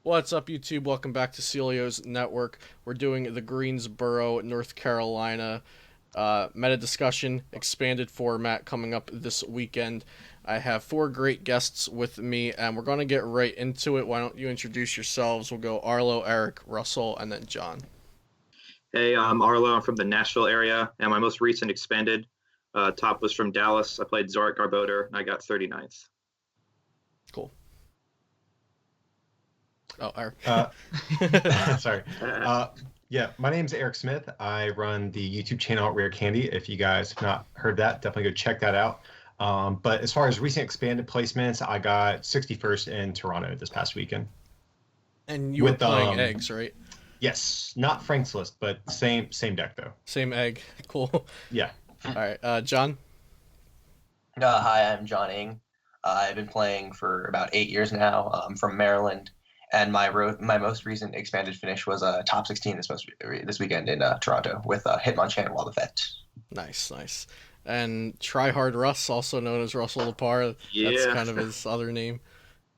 What's up, YouTube? Welcome back to Celio's Network. We're doing the Greensboro, North Carolina meta discussion expanded format coming up this weekend. I have four great guests with me, and we're going to get right into it. Why don't you introduce yourselves? We'll go Arlo, Eric, Russell, and then John. Hey, I'm Arlo. I'm from the Nashville area, and my most recent expanded top was from Dallas. I played Zorik Garbodor, and I got 39th. Cool. Oh, Eric. Sorry. Yeah, my name's Eric Smith. I run the YouTube channel Rare Candy. If you guys have not heard that, definitely go check that out. But as far as recent expanded placements, I got 61st in Toronto this past weekend. And you were playing eggs, right? Yes, not Frank's List, but same deck though. Same egg. Cool. Yeah. All right, John. Hi, I'm John Ing. I've been playing for about 8 years now. I'm from Maryland, and my most recent expanded finish was top 16 this weekend in Toronto with Hitmonchan and Wobbuffet. Nice. And Tryhard Russ, also known as Russell Lepar. Yeah. That's kind of his other name.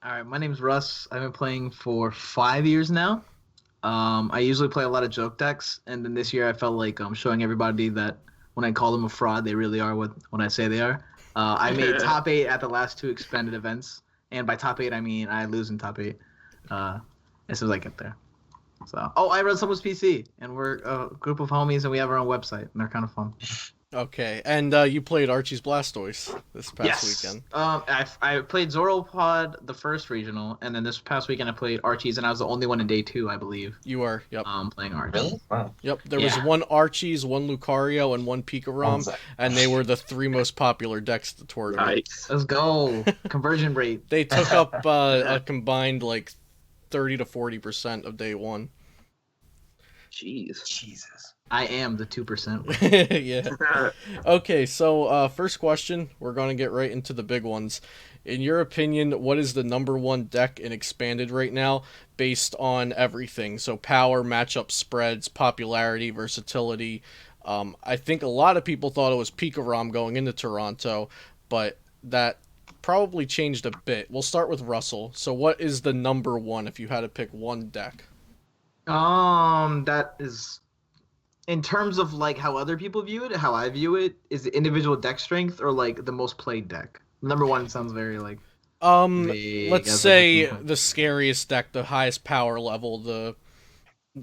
All right, my name's Russ. I've been playing for 5 years now. I usually play a lot of joke decks, and then this year I felt like showing everybody that when I call them a fraud, they really are what I say they are. I made top 8 at the last 2 expanded events, and by top 8 I mean I lose in top 8 as soon as I get there. So, I run someone's PC, and we're a group of homies, and we have our own website, and they're kind of fun. Okay, and you played Archie's Blastoise this past weekend. I played Zoropod the first regional, and then this past weekend I played Archie's, and I was the only one in day 2, I believe. You are, yep. Playing Archie. Really? Wow. Yep, there was one Archie's, one Lucario, and one Pikarom, and they were the 3 most popular decks at the tournament. Nice. Let's go. Conversion rate. They took up a combined like 30 to 40% of day 1. Jeez. Jesus. I am the 2%. Yeah. Okay, so first question, we're going to get right into the big ones. In your opinion, what is the number 1 deck in Expanded right now based on everything? So power, matchup spreads, popularity, versatility. I think a lot of people thought it was Pikarom going into Toronto, but that probably changed a bit. We'll start with Russell. So what is the number 1 if you had to pick one deck? That is... In terms of like how other people view it, how I view it, is the individual deck strength or like the most played deck? Number 1 sounds very like vague, let's say the scariest deck, the highest power level, the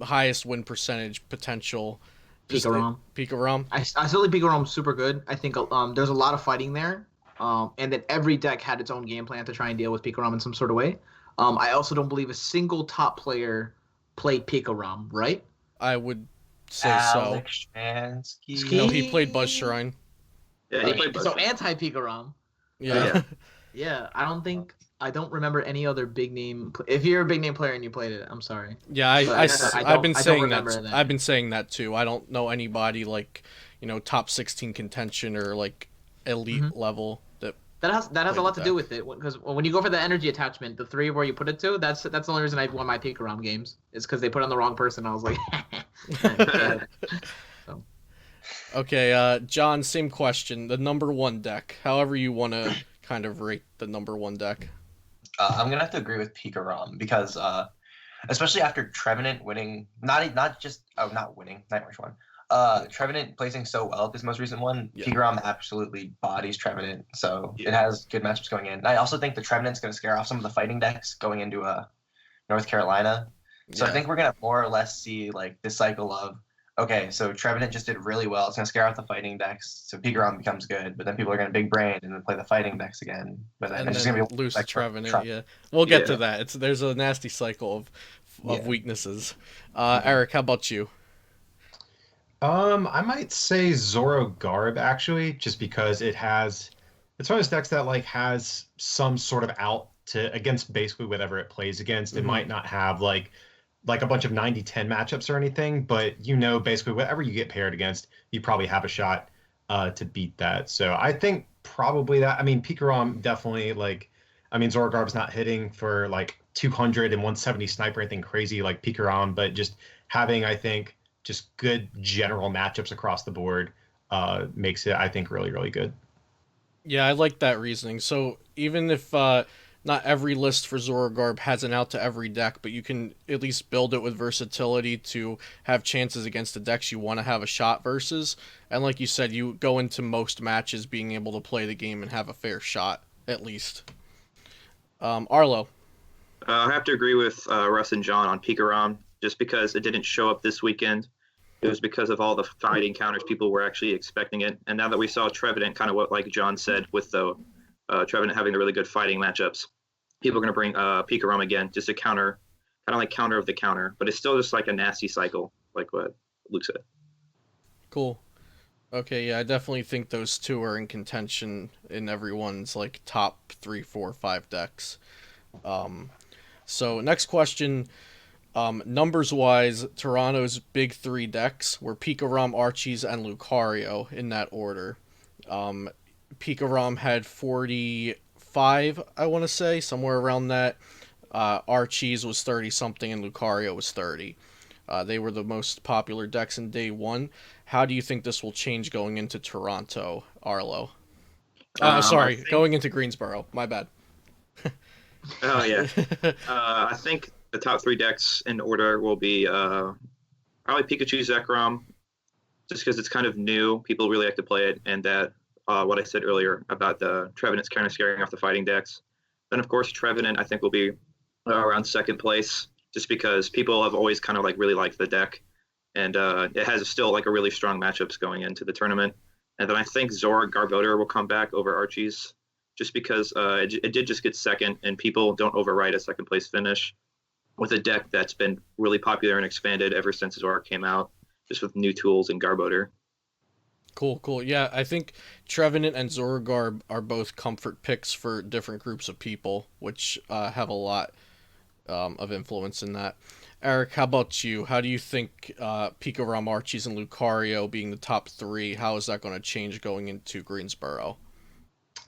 highest win percentage potential. Pikarom. Pikarom. I still think Pikarom's super good. I think there's a lot of fighting there. And that every deck had its own game plan to try and deal with Pikarom in some sort of way. I also don't believe a single top player played Pikarom, right? I would say Alex so. Shansky. No, he played Buzz Shrine. Yeah, he played So anti-Pikarom. Yeah. Yeah, I don't remember any other big name. If you're a big name player and you played it, I'm sorry. Yeah, I've been saying that. I've been saying that too. I don't know anybody like, top 16 contention or like elite level That has a lot to do with it, because when you go for the energy attachment, the 3 where you put it to, that's the only reason I've won my Pikarom games. Is because they put on the wrong person. I was like, so. Okay, John, same question. The number 1 deck, however you want to kind of rate the number 1 deck. I'm gonna have to agree with Pikarom because, especially after Trevenant winning, not winning, Nightmare one. Trevenant placing so well at this most recent one, Pikarom absolutely bodies Trevenant, so it has good matchups going in. And I also think the Trevenant's going to scare off some of the fighting decks going into North Carolina. So I think we're going to more or less see like this cycle of, okay, so Trevenant just did really well. It's going to scare off the fighting decks, so Pikarom becomes good, but then people are going to big brain and then play the fighting decks again. But then it's just going to be lose to Trevenant. Yeah, we'll get to that. There's a nasty cycle of weaknesses. Eric, how about you? I might say Zoro Garb actually, just because it's one of those decks that like has some sort of out to against basically whatever it plays against. It might not have like a bunch of 90-10 matchups or anything, but basically whatever you get paired against, you probably have a shot to beat that. So I think probably that. I mean, Pikarom definitely Zoro Garb's not hitting for like 200 and 170 sniper or anything crazy like Pikarom, but just having, I think, just good general matchups across the board makes it, I think, really, really good. Yeah, I like that reasoning. So even if not every list for Zorogarb has an out to every deck, but you can at least build it with versatility to have chances against the decks you want to have a shot versus. And like you said, you go into most matches being able to play the game and have a fair shot, at least. Arlo. I have to agree with Russ and John on Pikarom, just because it didn't show up this weekend. It was because of all the fighting counters. People were actually expecting it. And now that we saw Trevenant, kind of what like John said, with the Trevenant having the really good fighting matchups, people are going to bring Pikarom again, just a counter, kind of like counter of the counter. But it's still just like a nasty cycle, like what Luke said. Cool. Okay, yeah, I definitely think those two are in contention in everyone's like top 3, 4, 5 decks. So next question, numbers wise, Toronto's big 3 decks were Pikarom, Archie's, and Lucario in that order. Pikarom had 45, I want to say, somewhere around that. Archie's was 30 something, and Lucario was 30. They were the most popular decks in day 1. How do you think this will change going into Toronto, Arlo? Going into Greensboro. My bad. Oh yeah. I think the top 3 decks in order will be probably Pikachu Zekrom, just because it's kind of new. People really like to play it, and that what I said earlier about the Trevenant's kind of scaring off the fighting decks. Then of course Trevenant I think will be around second place, just because people have always kind of like really liked the deck, and it has still like a really strong matchups going into the tournament. And then I think Zora Garbodor will come back over Archie's, just because it did just get second, and people don't overwrite a second place finish with a deck that's been really popular and expanded ever since Zora came out, just with new tools and Garbodor. Cool. Yeah, I think Trevenant and Zorogarb are both comfort picks for different groups of people, which have a lot of influence in that. Eric, how about you? How do you think Pikarom, Archie's, and Lucario being the top 3, how is that going to change going into Greensboro?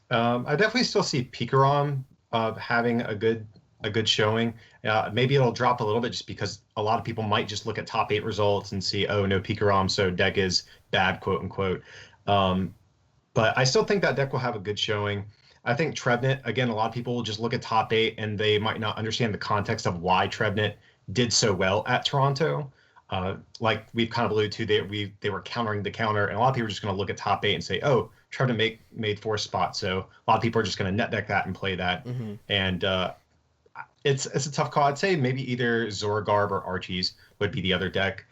I definitely still see Pikarom having a good showing. Maybe it'll drop a little bit just because a lot of people might just look at top 8 results and see, oh no, Pikarom, so deck is bad, quote unquote. But I still think that deck will have a good showing. I think Trevenant, again, a lot of people will just look at top 8 and they might not understand the context of why Trevenant did so well at Toronto. Like we've kind of alluded to, they were countering the counter, and a lot of people are just going to look at top 8 and say, oh, Trevenant made 4 spots, so a lot of people are just going to net deck that and play that. Mm-hmm. And it's a tough call. I'd say maybe either Zorogarb or Archie's would be the other deck.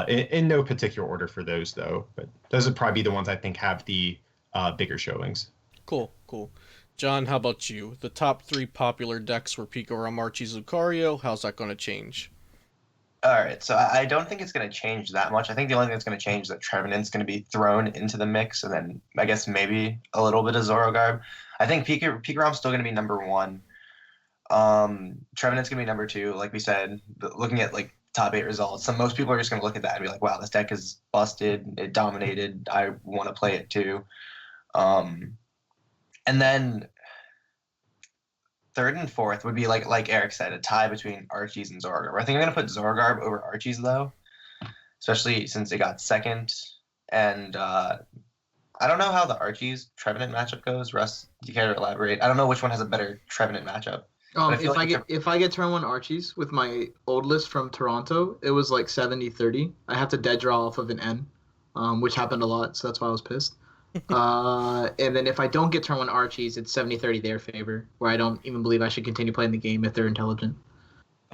In no particular order for those, though. But those would probably be the ones I think have the bigger showings. Cool. John, how about you? The top 3 popular decks were Pikarom, Archie's, Lucario. How's that going to change? All right, so I don't think it's going to change that much. I think the only thing that's going to change is that Trevenant's going to be thrown into the mix, and then I guess maybe a little bit of Zorogarb. I think Pikarom's still going to be number 1. Trevenant's going to be number 2, like we said. Looking at like top 8 results, so most people are just going to look at that and be like, wow, this deck is busted. It dominated. I want to play it too. And then third and fourth would be like Eric said, a tie between Archie's and Zorogarb. I think I'm going to put Zorogarb over Archie's, though, especially since it got second. And I don't know how the Archie's Trevenant matchup goes. Russ, do you care to elaborate? I don't know which one has a better Trevenant matchup. If I get turn 1 Archie's with my old list from Toronto, it was like 70-30. I have to dead draw off of an N, which happened a lot, so that's why I was pissed. And then if I don't get turn 1 Archie's, it's 70-30 their favor, where I don't even believe I should continue playing the game if they're intelligent.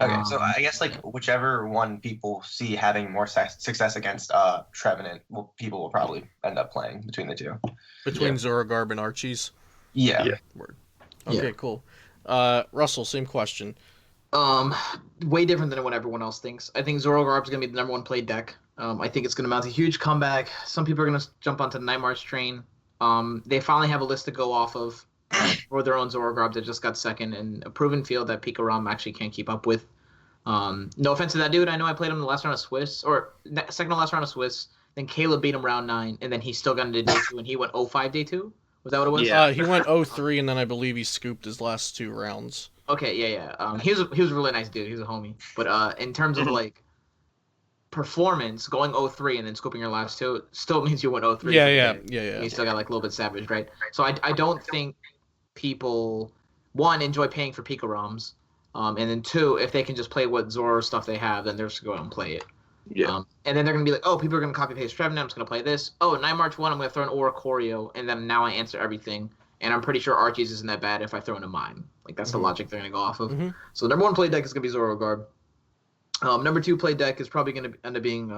Okay, so I guess like whichever one people see having more success against Trevenant, people will probably end up playing between the two. Between Zorogarb and Archie's? Yeah. Word. Okay, cool. Russell, same question. Way different than what everyone else thinks. I think Zorogarb is going to be the number 1 played deck. I think it's going to mount a huge comeback. Some people are going to jump onto the Night March train. They finally have a list to go off of for their own Zorogarb that just got second, and a proven field that Pikarom actually can't keep up with. No offense to that dude. I know I played him in the last round of Swiss, or second to last round of Swiss. Then Caleb beat him round 9, and then he still got into day 2, and he went 0-5 day 2. Was that what it was? Yeah, he went 0-3, and then I believe he scooped his last 2 rounds. Okay, yeah. He was a really nice dude. He was a homie. But in terms of like performance, going 0-3 and then scooping your last 2 still means you went 0-3. Yeah. You still got like a little bit savage, right? So I don't think people one, enjoy paying for Pika ROMs, and then two, if they can just play what Zoro stuff they have, then they're just going to go out and play it. Yeah. And then they're going to be like, oh, people are going to copy paste Trevenant, I'm just going to play this. Oh, 9 March 1, I'm going to throw in Aura Choreo, and then now I answer everything. And I'm pretty sure Archie's isn't that bad if I throw in a Mime. Like, that's the logic they're going to go off of. So number 1 play deck is going to be Zoro Garb. Number 2 play deck is probably going to end up being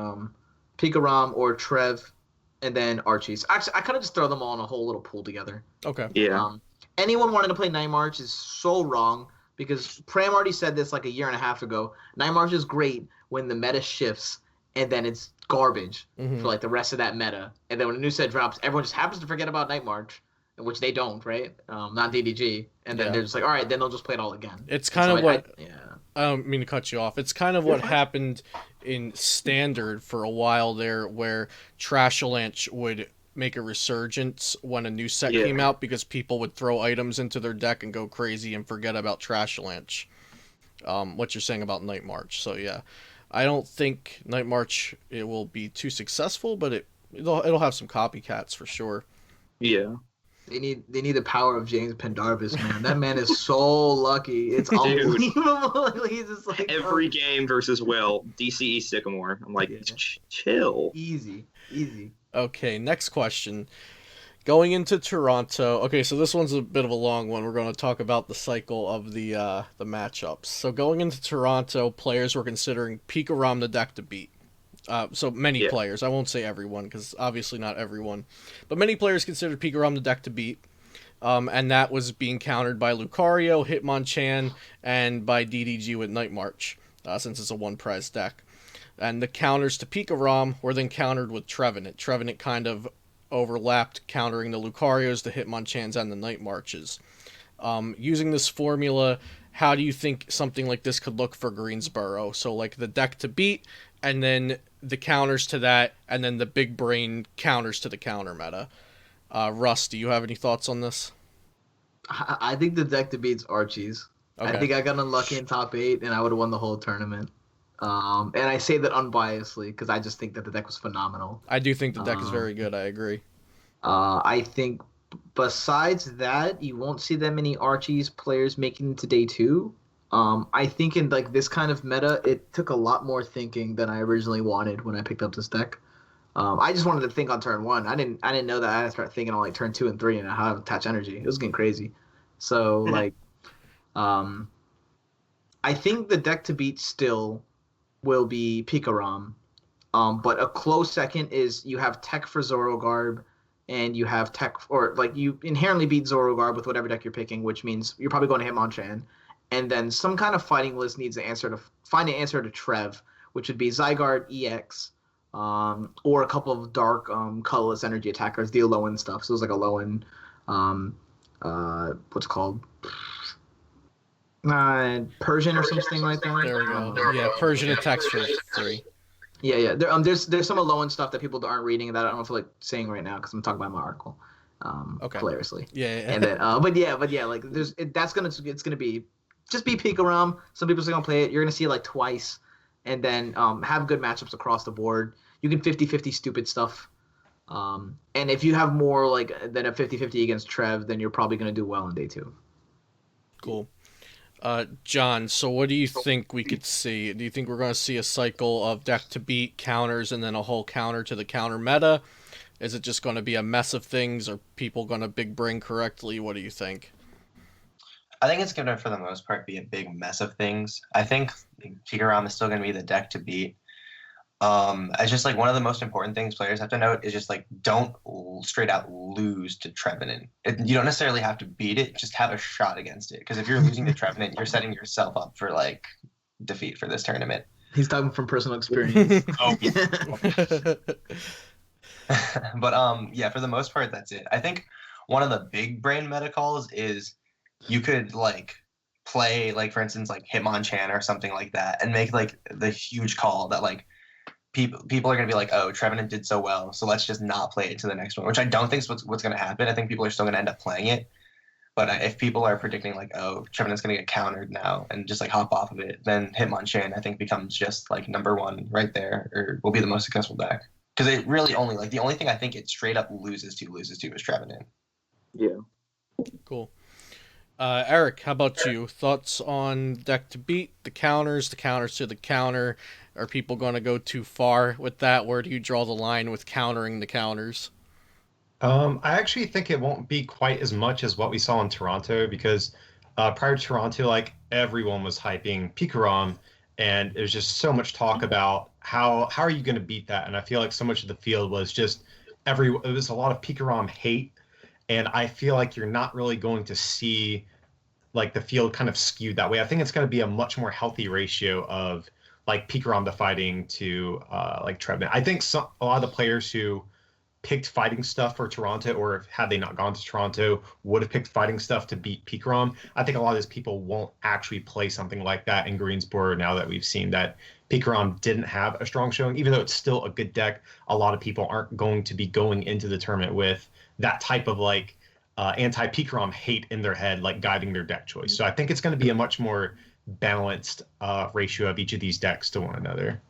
Pika Rom or Trev, and then Archie's. Actually, I kind of just throw them all in a whole little pool together. Okay. Yeah. Anyone wanting to play 9 March is so wrong, because Pram already said this like a year and a half ago. 9 March is great when the meta shifts, and then it's garbage for like the rest of that meta. And then when a new set drops, everyone just happens to forget about Night March, which they don't, right? Not DDG. And then they're just like, all right, then they'll just play it all again. It's kind of what... yeah. I don't mean to cut you off. It's kind of what happened in Standard for a while there, where Trashalanche would make a resurgence when a new set came out, because people would throw items into their deck and go crazy and forget about Trashalanche. What you're saying about Night March. So yeah, I don't think Night March it will be too successful, but it'll have some copycats for sure. Yeah. They need the power of James Pendarvis, man. That man is so lucky. It's unbelievable. He's just like every game versus Will, DCE Sycamore. I'm like, chill. Easy. Okay, next question. Going into Toronto. Okay, so this one's a bit of a long one. We're going to talk about the cycle of the matchups. So going into Toronto, players were considering Pikarom the deck to beat. So many players. I won't say everyone, because obviously not everyone. But many players considered Pikarom the deck to beat. And that was being countered by Lucario, Hitmonchan, and by DDG with Night March, since it's a one-prize deck. And the counters to Pikarom were then countered with Trevenant. Trevenant kind of overlapped, countering the Lucarios, the Hitmonchans, and the Night Marches. Using this formula, how do you think something like this could look for Greensboro? So like the deck to beat, and then the counters to that, and then the big brain counters to the counter meta. Russ, do you have any thoughts on this? I think the deck to beat's Archie's. Okay. I think I got unlucky in top 8, and I would have won the whole tournament. And I say that unbiasedly, because I just think that the deck was phenomenal. I do think the deck is very good, I agree. I think besides that, you won't see that many Archie's players making it to day 2. I think in like this kind of meta, it took a lot more thinking than I originally wanted when I picked up this deck. I just wanted to think on turn 1. I didn't know that I had to start thinking on like turn 2 and 3 and how to attach energy. It was getting crazy. So like, I think the deck to beat still will be Pikarom. But a close second is you have tech for Zorogarb, and you have tech, or like you inherently beat Zorogarb with whatever deck you're picking, which means you're probably going to Hitmonchan. And then some kind of fighting list needs to find an answer to Trev, which would be Zygarde EX, or a couple of dark colorless energy attackers, the Alolan stuff. So it's like Alolan, what's it called? Persian or something like that. There we go. Yeah, Persian attacks for 3. Yeah. There's some Alolan stuff that people aren't reading that I don't feel like saying right now because I'm talking about my article. Hilariously. Yeah. And then, but yeah, like it's gonna be just be Pikarom. Some people are gonna play it. You're gonna see it like twice, and then have good matchups across the board. You can 50-50 stupid stuff. And if you have more like than a 50-50 against Trev, then you're probably gonna do well in day 2. Cool. John, so what do you think we could see? Do you think we're going to see a cycle of deck to beat counters and then a whole counter to the counter meta? Is it just going to be a mess of things? Are people going to big brain correctly? What do you think? I think it's going to, for the most part, be a big mess of things. I think Pikarom is still going to be the deck to beat. It's just like one of the most important things players have to note is just like don't straight out lose to Trevenant. You don't necessarily have to beat it, just have a shot against it. Because if you're losing to Trevenant, you're setting yourself up for like defeat for this tournament. He's talking from personal experience. Oh, yeah. But yeah, for the most part, that's it. I think one of the big brain meta calls is you could like play like for instance like Hitmonchan or something like that and make like the huge call that like people are going to be like, oh, Trevenant did so well, so let's just not play it to the next one, which I don't think is what's going to happen. I think people are still going to end up playing it. But if people are predicting like, oh, Trevenant's going to get countered now and just like hop off of it, then Hitmonchan I think becomes just like number 1 right there, or will be the most successful deck. Because it really only like the only thing I think it straight up loses to is Trevenant. Yeah. Cool. Eric, how about you? Thoughts on deck to beat, the counters to the counter? Are people going to go too far with that? Where do you draw the line with countering the counters? I actually think it won't be quite as much as what we saw in Toronto because prior to Toronto, like everyone was hyping Pikarom, and there's just so much talk about how are you going to beat that? And I feel like so much of the field was just it was a lot of Pikarom hate, and I feel like you're not really going to see like the field kind of skewed that way. I think it's going to be a much more healthy ratio of like Pikarom to fighting to like Trevenant. I think a lot of the players who picked fighting stuff for Toronto, or had they not gone to Toronto, would have picked fighting stuff to beat Pikarom. I think a lot of those people won't actually play something like that in Greensboro now that we've seen that Pikarom didn't have a strong showing. Even though it's still a good deck, a lot of people aren't going to be going into the tournament with that type of like anti-Pikarom hate in their head, like guiding their deck choice. So I think it's going to be a much more balanced ratio of each of these decks to one another.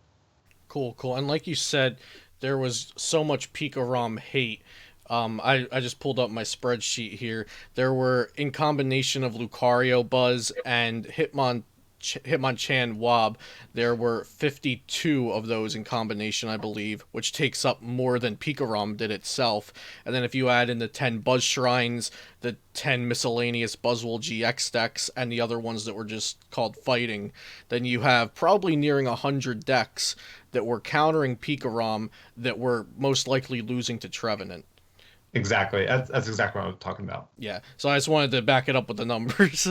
Cool, cool. And like you said, there was so much Pika-ROM hate. I just pulled up my spreadsheet here. There were, in combination of Lucario Buzz and Hitmonchan Wob, there were 52 of those in combination, I believe, which takes up more than Pika-ROM did itself. And then if you add in the 10 Buzz Shrines, the 10 miscellaneous Buzzwole GX decks, and the other ones that were just called Fighting, then you have probably nearing 100 decks that were countering Pika-ROM that were most likely losing to Trevenant. Exactly. That's exactly what I was talking about. Yeah. So I just wanted to back it up with the numbers.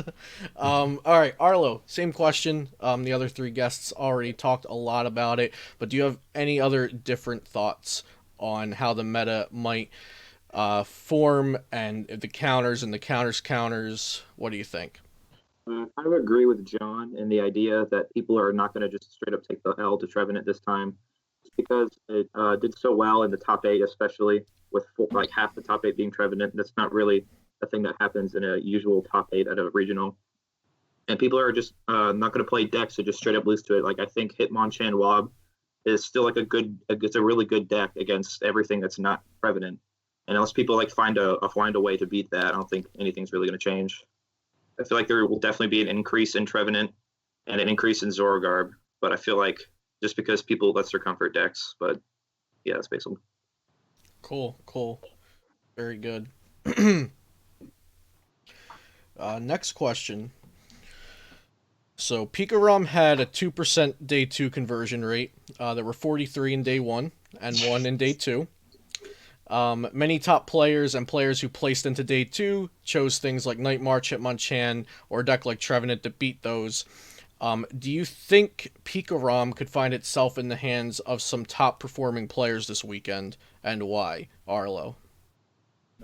All right, Arlo, same question. The other three guests already talked a lot about it, but do you have any other different thoughts on how the meta might form, and the counters and the counters? What do you think? I would agree with John in the idea that people are not going to just straight up take the L to Trevenant this time, just because it did so well in the top eight, especially with like half the top eight being Trevenant. That's not really a thing that happens in a usual top eight at a regional. And people are just not going to play decks to just straight up lose to it. Like I think Hitmonchan Wob is still like it's a really good deck against everything that's not Trevenant. And unless people like find a way to beat that, I don't think anything's really going to change. I feel like there will definitely be an increase in Trevenant and an increase in Zorogarb, but I feel like just because that's their comfort decks. But yeah, that's basically. Cool. Very good. Next question. So Pika-ROM had a 2% day 2 conversion rate. There were 43 in day 1 and 1 in day 2. Many top players and players who placed into day 2 chose things like Night March, Hitmonchan, or a deck like Trevenant to beat those. Do you think Pika-ROM could find itself in the hands of some top performing players this weekend, and why? Arlo.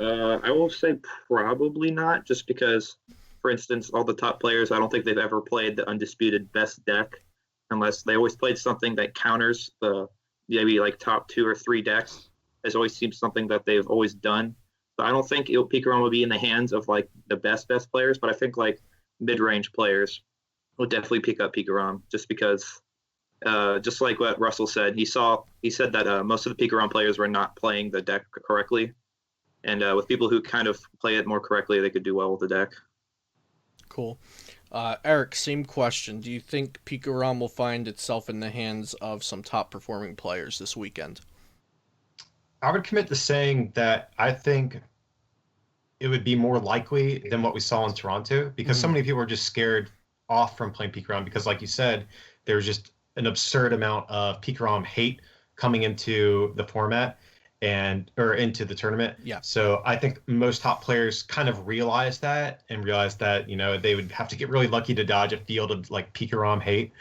I will say probably not, just because, for instance, all the top players, I don't think they've ever played the undisputed best deck, unless they always played something that counters the maybe like top 2 or 3 decks. Has always seemed something that they've always done. So I don't think Pikarom will be in the hands of like the best players, but I think like mid-range players will definitely pick up Pikarom, just because, just like what Russell said, he said that most of the Pikarom players were not playing the deck correctly, and with people who kind of play it more correctly, they could do well with the deck. Cool. Eric, same question. Do you think Pikarom will find itself in the hands of some top performing players this weekend? I would commit to saying that I think it would be more likely than what we saw in Toronto, because so many people are just scared off from playing Pikarom because, like you said, there's just an absurd amount of Pikarom hate coming into the format or into the tournament. Yeah. So I think most top players kind of realize that, they would have to get really lucky to dodge a field of like Pikarom hate.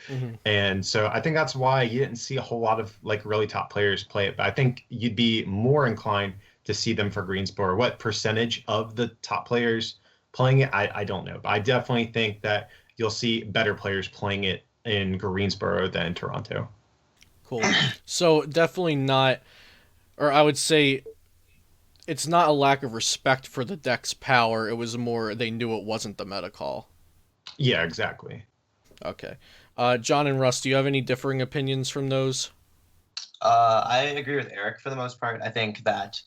And so I think that's why you didn't see a whole lot of like really top players play it. But I think you'd be more inclined to see them for Greensboro. What percentage of the top players playing it, I don't know. But I definitely think that you'll see better players playing it in Greensboro than in Toronto. Cool. So definitely not, or I would say it's not a lack of respect for the deck's power. It was more they knew it wasn't the meta call. Yeah, exactly. Okay. John and Russ, do you have any differing opinions from those? I agree with Eric for the most part. I think that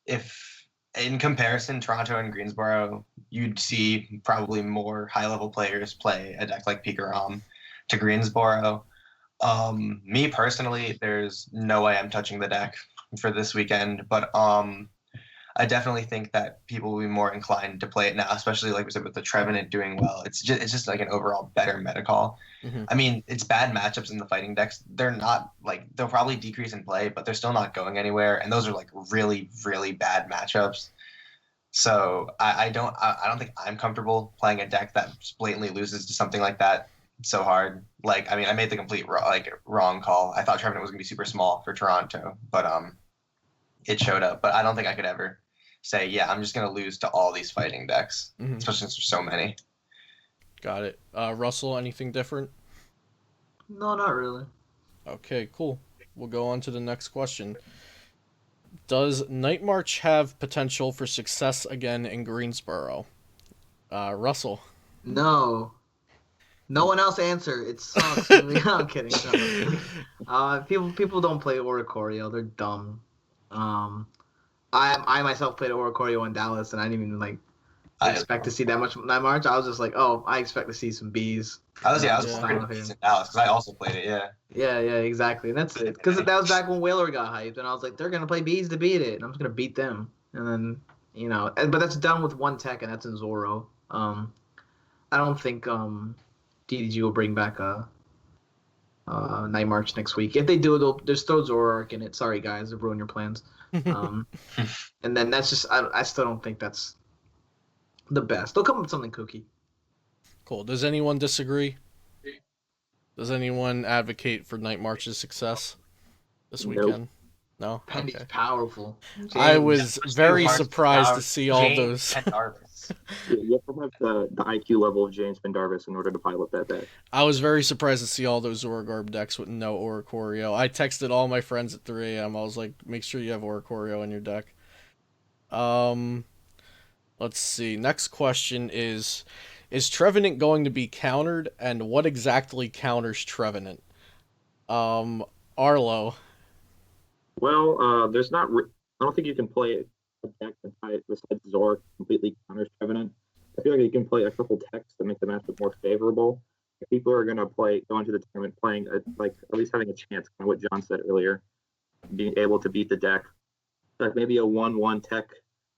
if in comparison, Toronto and Greensboro, you'd see probably more high-level players play a deck like Pikarom to Greensboro. Me personally, there's no way I'm touching the deck for this weekend, but I definitely think that people will be more inclined to play it now, especially like we said with the Trevenant doing well. It's just like an overall better meta call. Mhm. I mean, it's bad matchups in the fighting decks. They're not like they'll probably decrease in play, but they're still not going anywhere, and those are like really really bad matchups. So I don't think I'm comfortable playing a deck that blatantly loses to something like that so hard. Like I mean, I made the complete wrong call. I thought Trevenant was gonna be super small for Toronto, but it showed up. But I don't think I could ever say, yeah, I'm just gonna lose to all these fighting decks, Mhm. especially since there's so many. Got it. Russell, anything different? No, not really. Okay, cool. We'll go on to the next question. Does Night March have potential for success again in Greensboro? Russell. No. No one else answer. It sucks. I'm kidding. No. People don't play Oricorio. They're dumb. I myself played Oricorio in Dallas, and I didn't even like expect to see that much Night March. I was just like, oh, I expect to see some bees. I was Yeah. playing in Dallas because I also played it. Yeah. Yeah, exactly. And that's it. Because that was back when Whaler got hyped, and I was like, they're gonna play bees to beat it, and I'm just gonna beat them. And then but that's done with one tech, and that's in Zoro. I don't think DDG will bring back a Night March next week. If they do, they'll just throw Zoroark in it. Sorry guys, I've ruined your plans. And then that's just I still don't think that's the best. They'll come up with something kooky. Cool. Does anyone disagree? Does anyone advocate for Night March's success this Nope. weekend? No? Pendy's Okay. powerful. I was very James surprised to see all James those. Pendarvis. You have to have the IQ level of James Pendarvis in order to pilot that deck. I was very surprised to see all those Oragarb decks with no Oricorio. I texted all my friends at 3 a.m. I was like, make sure you have Oricorio in your deck. Let's see. Next question is Trevenant going to be countered, and what exactly counters Trevenant? Arlo. Well, there's not. I don't think you can play a deck that besides Zork completely counters Trevenant. I feel like you can play a couple decks that make the matchup more favorable. If people are going to go into the tournament playing like at least having a chance, kind of what John said earlier, being able to beat the deck, like maybe a 1/1 tech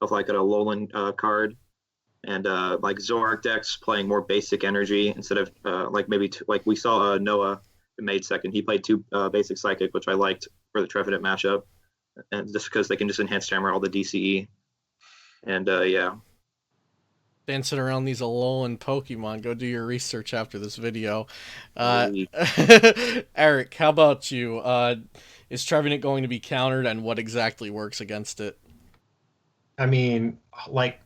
of like a Alolan card, and like Zork decks playing more basic energy instead of like maybe like we saw Noah made second. He played 2 basic psychic, which I liked for the Trevenant matchup, and just because they can just enhance hammer all the DCE, and yeah. Dancing around these Alolan Pokemon. Go do your research after this video. Eric, how about you? Is Trevenant going to be countered, and what exactly works against it? I mean, like,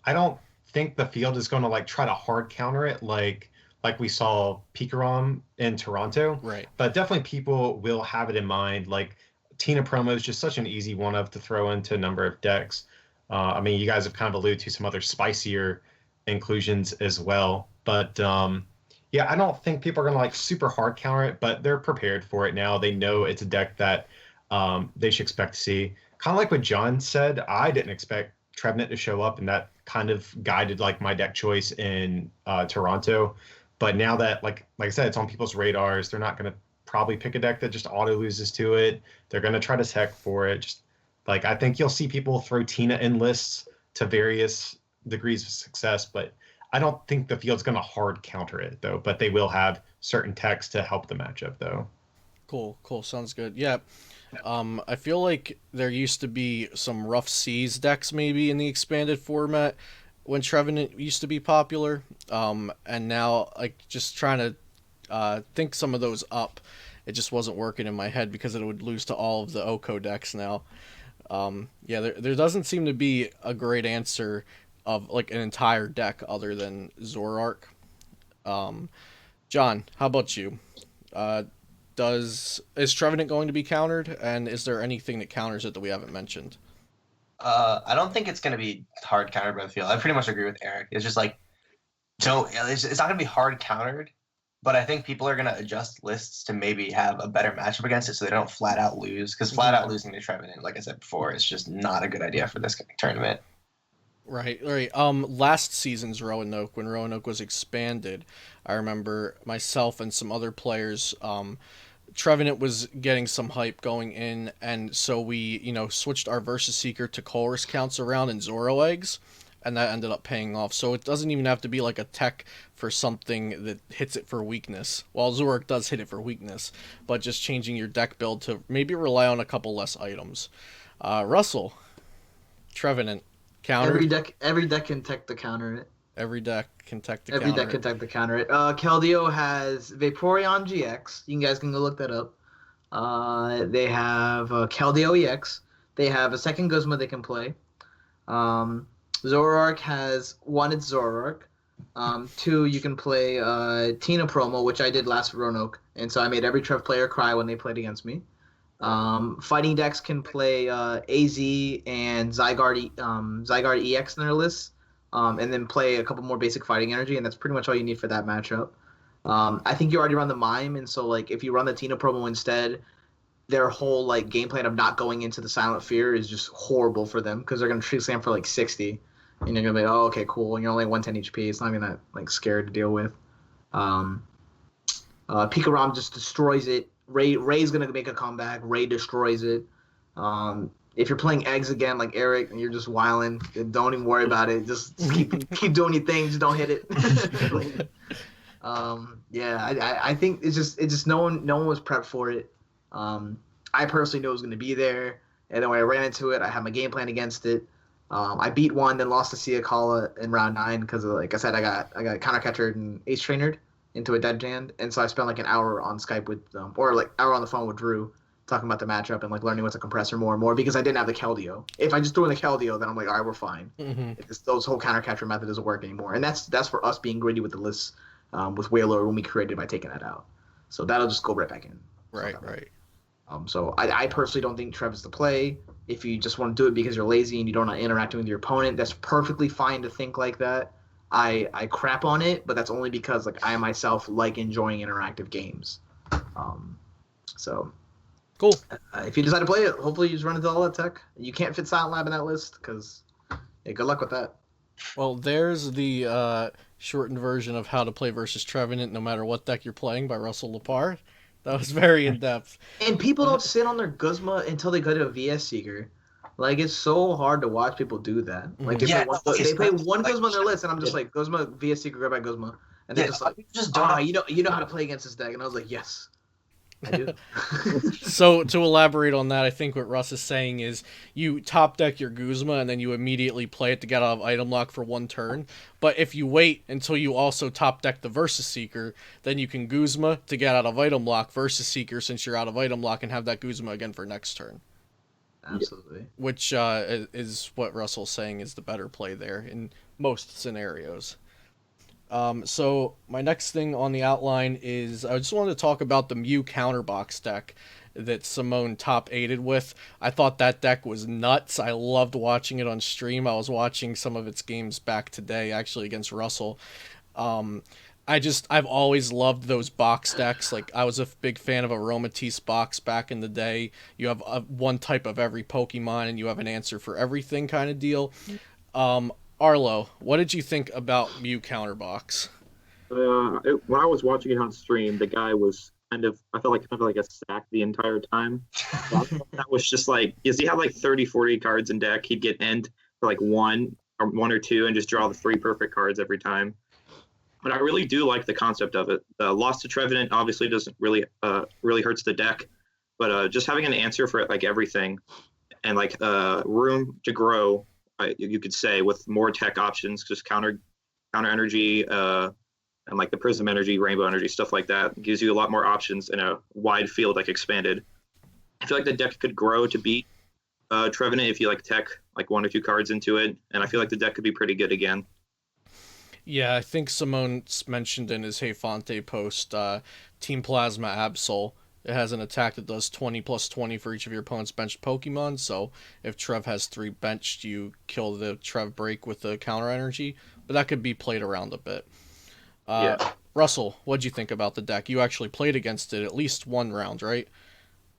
I don't think the field is going to like try to hard counter it like we saw Pikarom in Toronto. Right. But definitely people will have it in mind. Like Tina Promo is just such an easy one of to throw into a number of decks. I mean, you guys have kind of alluded to some other spicier inclusions as well. But yeah, I don't think people are going to like super hard counter it, but they're prepared for it now. They know it's a deck that they should expect to see. Kind of like what John said, I didn't expect Trevenant to show up, and that kind of guided like my deck choice in Toronto. But now that, like I said, it's on people's radars, they're not going to probably pick a deck that just auto loses to it. They're going to try to tech for it. Just like I think you'll see people throw Tina in lists to various degrees of success, but I don't think the field's going to hard counter it though. But they will have certain techs to help the matchup though. Cool. Sounds good. Yeah. I feel like there used to be some Rough Seas decks maybe in the expanded format when Trevenant used to be popular. And now like just trying to think some of those up, it just wasn't working in my head because it would lose to all of the Oko decks now. Yeah, there doesn't seem to be a great answer of like an entire deck other than Zoroark. John, how about you? Is Trevenant going to be countered, and is there anything that counters it that we haven't mentioned? I don't think it's going to be hard countered by the field. I pretty much agree with Eric. It's just like, it's not going to be hard countered, but I think people are going to adjust lists to maybe have a better matchup against it so they don't flat out lose. Because flat out losing to Trevenant, like I said before, is just not a good idea for this tournament. Right. Last season's Roanoke, when Roanoke was expanded, I remember myself and some other players, Trevenant was getting some hype going in, and so we, switched our Versus Seeker to Chorus counts around and Zoro eggs, and that ended up paying off. So it doesn't even have to be like a tech for something that hits it for weakness. While Zoroark does hit it for weakness, but just changing your deck build to maybe rely on a couple less items. Russell, Trevenant. Counter. Every deck can tech the counter it. Every deck can tech the counter. Every deck can tech the counter it. Keldeo has Vaporeon GX. You guys can go look that up. They have Keldeo EX. They have a second Guzma they can play. Zoroark has one. It's Zoroark. Two, you can play Tina promo, which I did last Roanoke, and so I made every Trev player cry when they played against me. Fighting decks can play AZ and Zygarde EX in their list, and then play a couple more basic fighting energy, and that's pretty much all you need for that matchup. I think you already run the Mime, and so like if you run the Tina promo instead, their whole like game plan of not going into the Silent Fear is just horrible for them because they're gonna Tree Slam for like 60, and you're gonna be oh okay cool, and you're only 110 HP. It's not even that like scared to deal with. Pikarom just destroys it. Ray's gonna make a comeback. Ray destroys it. If you're playing eggs again, like Eric, and you're just wiling, don't even worry about it. Just keep doing your thing. Just don't hit it. I think it's just no one was prepped for it. I personally knew it was gonna be there, and then when I ran into it, I had my game plan against it. I beat one, then lost to Siakala in round 9 because, like I said, I got counter catchered and ace trainered into a dead hand, and so I spent like an hour on Skype with or like hour on the phone with Drew talking about the matchup and like learning what's a compressor more and more because I didn't have the Keldeo. If I just threw in the Keldeo, then I'm like, all right, we're fine. Those whole counter catcher method doesn't work anymore, and that's for us being greedy with the list with Whaler when we created by taking that out. So that'll just go right back in. Right. So I personally don't think Trev is the play. If you just want to do it because you're lazy and you don't want to interact with your opponent, that's perfectly fine to think like that. I crap on it, but that's only because like I myself like enjoying interactive games. So cool. If you decide to play it, hopefully you just run into all that tech. You can't fit Silent Lab in that list because good luck with that. Well, there's the shortened version of how to play versus Trevenant no matter what deck you're playing by Russell Lepar. That was very in depth. And people don't sit on their Guzma until they go to a VS Seeker. Like, it's so hard to watch people do that. Like, they play one Guzma on their list, and I'm just like, Guzma, VS Secret, grab by Guzma. And they're just like, you know how to play against this deck. And I was like, yes, I do. So, to elaborate on that, I think what Russ is saying is you top deck your Guzma, and then you immediately play it to get out of item lock for one turn. But if you wait until you also top deck the Versus Seeker, then you can Guzma to get out of item lock, Versus Seeker since you're out of item lock, and have that Guzma again for next turn. Absolutely. Which is what Russell's saying is the better play there in most scenarios. So my next thing on the outline is I just wanted to talk about the Mew counterbox deck that Simone top 8'd with. I thought that deck was nuts. I loved watching it on stream. I was watching some of its games back today, actually against Russell. I've always loved those box decks. Like, I was a big fan of Aromatisse box back in the day. You have one type of every Pokemon, and you have an answer for everything kind of deal. Arlo, what did you think about Mew Counterbox? When I was watching it on stream, the guy was I felt like a sack the entire time. That was just like, because he had like 30, 40 cards in deck. He'd get end for like one or two and just draw the 3 perfect cards every time. But I really do like the concept of it. Loss to Trevenant obviously doesn't really hurts the deck, but just having an answer for like everything, and like room to grow, you could say, with more tech options, just counter energy, and like the Prism energy, Rainbow energy, stuff like that, gives you a lot more options in a wide field, like expanded. I feel like the deck could grow to beat Trevenant if you like tech like 1 or 2 cards into it, and I feel like the deck could be pretty good again. Yeah, I think Simone mentioned in his Hey Fonte post, Team Plasma Absol. It has an attack that does 20 plus 20 for each of your opponent's benched Pokemon, so if Trev has 3 benched, you kill the Trev break with the counter energy, but that could be played around a bit. Russell, what'd you think about the deck? You actually played against it at least one round, right?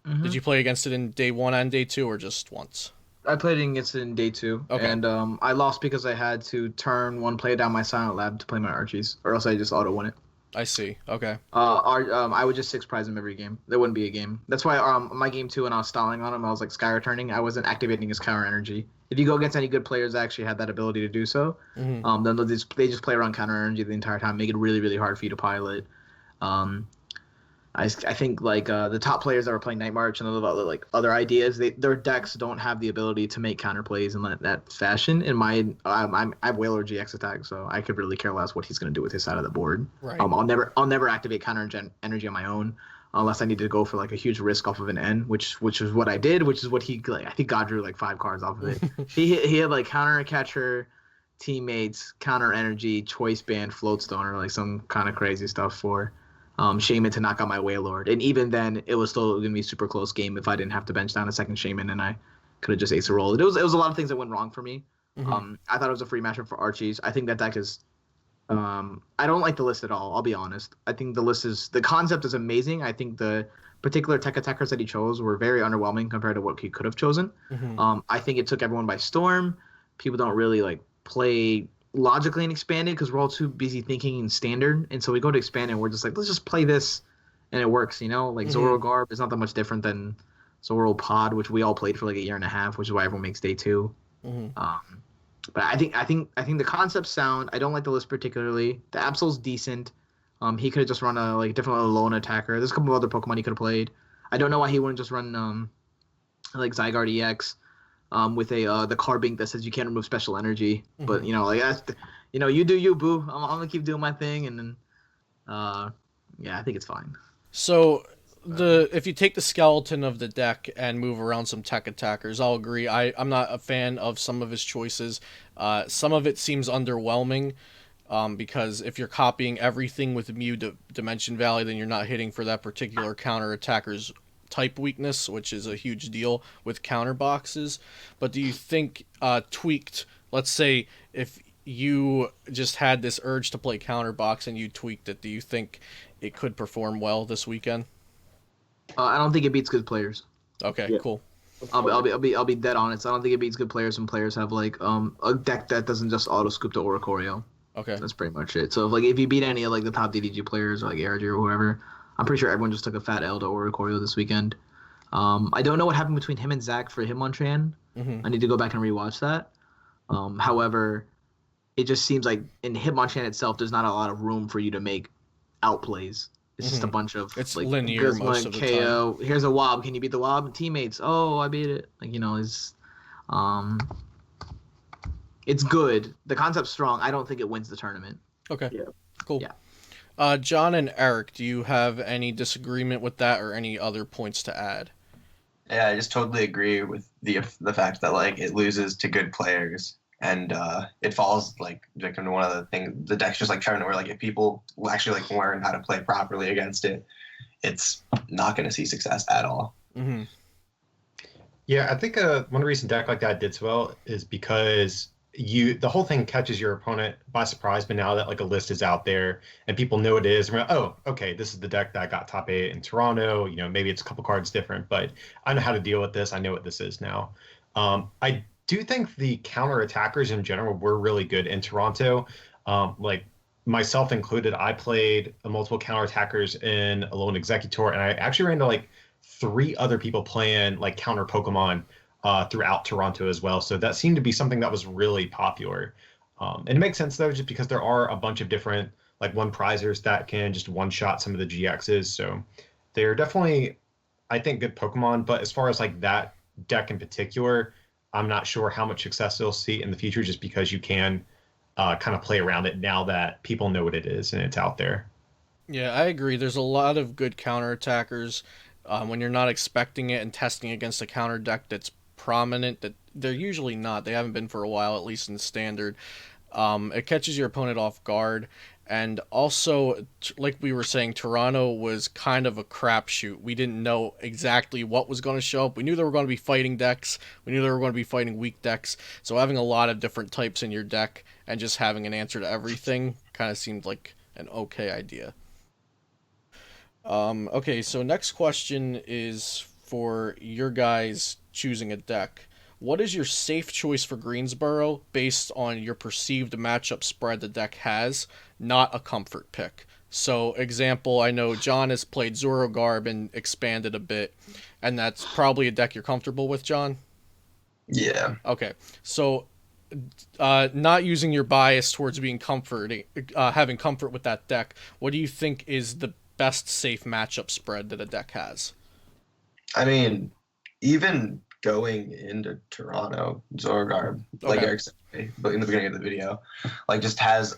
Did Hmm. you play against it in day one and day two, or just once? I played against it in day two, Okay, and I lost because I had to turn one play down my Silent Lab to play my Archies, or else I just auto win it. I see. Okay. I would just six prize him every game. There wouldn't be a game. That's why my game two, when I was stalling on him, I was like sky returning. I wasn't activating his counter energy. If you go against any good players that actually had that ability to do so, Hmm. then they just play around counter energy the entire time, make it really really hard for you to pilot. Um, I think like the top players that were playing Night March and other like other ideas, their decks don't have the ability to make counter plays in that fashion. In my I have Whaler GX attack, so I could really care less what he's gonna do with his side of the board. Right. I'll never activate counter energy on my own unless I need to go for like a huge risk off of an N, which is what I did, which is what he like. I think God drew like 5 cards off of it. He had like counter catcher, teammates, counter energy, choice band, floatstone, or like some kind of crazy stuff for Shaman to knock out my Wailord. And even then, it was still going to be a super close game if I didn't have to bench down a second Shaman and I could have just ace a roll. It was a lot of things that went wrong for me. Hmm. I thought it was a free matchup for Archies. I think that deck is. I don't like the list at all. I'll be honest. I think the concept is amazing. I think the particular tech attackers that he chose were very underwhelming compared to what he could have chosen. Hmm. I think it took everyone by storm. People don't really like play logically and expanded because we're all too busy thinking in standard, and so we go to expanded and we're just like, let's just play this, and it works, like Zoro Garb is not that much different than Zoro Pod, which we all played for like a year and a half, which is why everyone makes day two. Hmm. But I think the concept's sound. I don't like the list particularly. The Absol's decent. He could have just run a like different lone attacker. There's a couple of other Pokemon he could have played. I don't know why he wouldn't just run like Zygarde EX with the carbink that says you can't remove special energy. But like that's you do you, boo. I'm gonna keep doing my thing, and then yeah, I think it's fine. So if you take the skeleton of the deck and move around some tech attackers, I'll agree. I'm not a fan of some of his choices. Some of it seems underwhelming. Because if you're copying everything with Mew Dimension Valley, then you're not hitting for that particular counter attacker's type weakness, which is a huge deal with counter boxes. But do you think tweaked, let's say if you just had this urge to play counter box and you tweaked it, do you think it could perform well this weekend? I don't think it beats good players. Okay, Yeah. cool. I'll be dead honest. I don't think it beats good players when players have like a deck that doesn't just auto scoop to Oricorio. Okay. That's pretty much it. So if you beat any of like the top DDG players or like ARG or whoever, I'm pretty sure everyone just took a fat L to Oricorio this weekend. I don't know what happened between him and Zach for Hitmonchan. Hmm. I need to go back and rewatch that. However, it just seems like in Hitmonchan itself, there's not a lot of room for you to make outplays. It's just a bunch of It's like linear Guzma most and of the time. KO. Here's a Wob. Can you beat the Wob? Teammates. Oh, I beat it. Like um, it's good. The concept's strong. I don't think it wins the tournament. Okay. Yeah. Cool. Yeah. John and Eric, do you have any disagreement with that or any other points to add? Yeah, I just totally agree with the fact that like it loses to good players and it falls like victim to one of the things. The deck's just like trying to where like if people actually like learn how to play properly against it, it's not going to see success at all. Hmm. Yeah, I think one reason deck like that did so well is because the whole thing catches your opponent by surprise. But now that like a list is out there and people know it is, and we're like, oh, okay, this is the deck that got top 8 in Toronto. Maybe it's a couple cards different, but I know how to deal with this. I know what this is now. I do think the counter attackers in general were really good in Toronto. Like myself included, I played multiple counter attackers in a lone executor, and I actually ran into like 3 other people playing like counter Pokemon throughout Toronto as well. So that seemed to be something that was really popular. And it makes sense though, just because there are a bunch of different like one prizers that can just one shot some of the GXs. So they're definitely, I think, good Pokemon. But as far as like that deck in particular, I'm not sure how much success they'll see in the future, just because you can kind of play around it now that people know what it is and it's out there. Yeah, I agree. There's a lot of good counter attackers when you're not expecting it and testing against a counter deck that's prominent. That they're usually not. They haven't been for a while, at least in standard. It catches your opponent off guard. And also, like we were saying, Toronto was kind of a crapshoot. We didn't know exactly what was going to show up. We knew there were going to be fighting decks. We knew there were going to be fighting weak decks. So having a lot of different types in your deck and just having an answer to everything kind of seemed like an okay idea. Okay, so next question is for your guys choosing a deck. What is your safe choice for Greensboro based on your perceived matchup spread the deck has, not a comfort pick? So, example, I know John has played Zorogarb and expanded a bit, and that's probably a deck you're comfortable with, John? Yeah. Okay, so not using your bias towards being comforting, having comfort with that deck, what do you think is the best safe matchup spread that a deck has? I mean, even going into Toronto, Zorgarb, like Okay. Eric said, but in the beginning of the video, like just has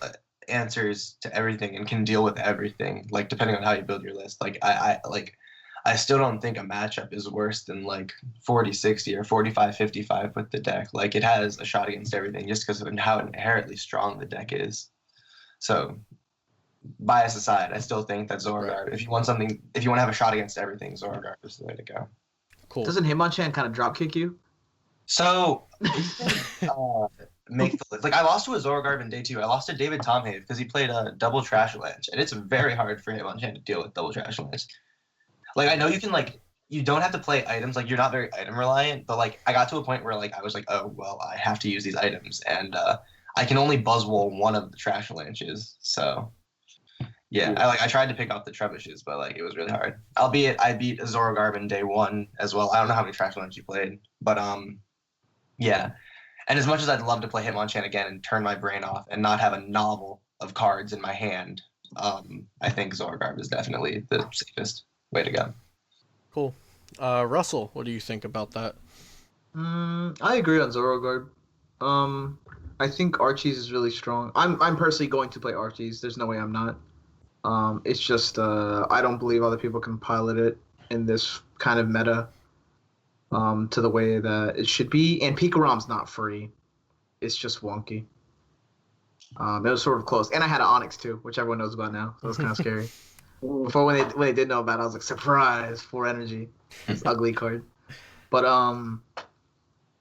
answers to everything and can deal with everything. Like depending on how you build your list. I still don't think a matchup is worse than like 40-60 or 45-55 with the deck. Like it has a shot against everything just because of how inherently strong the deck is. So bias aside, I still think that Zorgarb, Right. if you want to have a shot against everything, Zorgarb is the way to go. Cool. Doesn't Hitmonchan kind of drop kick you? So, make the list. Like I lost to a Zorgarb in day 2. I lost to David Tomhave because he played a double Trash Lance, and it's very hard for Hitmonchan to deal with double Trash Lance. Like I know you can you don't have to play items, like you're not very item reliant, but like I got to a point where like I was like, oh well, I have to use these items, and I can only Buzzwole one of the Trash Lances, so. Yeah, I tried to pick up the Trebuchets, but like it was really hard. Albeit I beat Zorogarb in day 1 as well. I don't know how many Trash Lands you played, but yeah. And as much as I'd love to play Hitmonchan again and turn my brain off and not have a novel of cards in my hand, I think Zorogarb is definitely the safest way to go. Cool. Russell, what do you think about that? I agree on Zorogarb. I think Archie's is really strong. I'm personally going to play Archie's. There's no way I'm not. It's just I don't believe other people can pilot it in this kind of meta to the way that it should be. And Picarom's not free. It's just wonky. It was sort of close. And I had an Onyx too, which everyone knows about now. So it was kind of scary. Before when they did know about it, I was like, surprise, 4 energy. This ugly card. But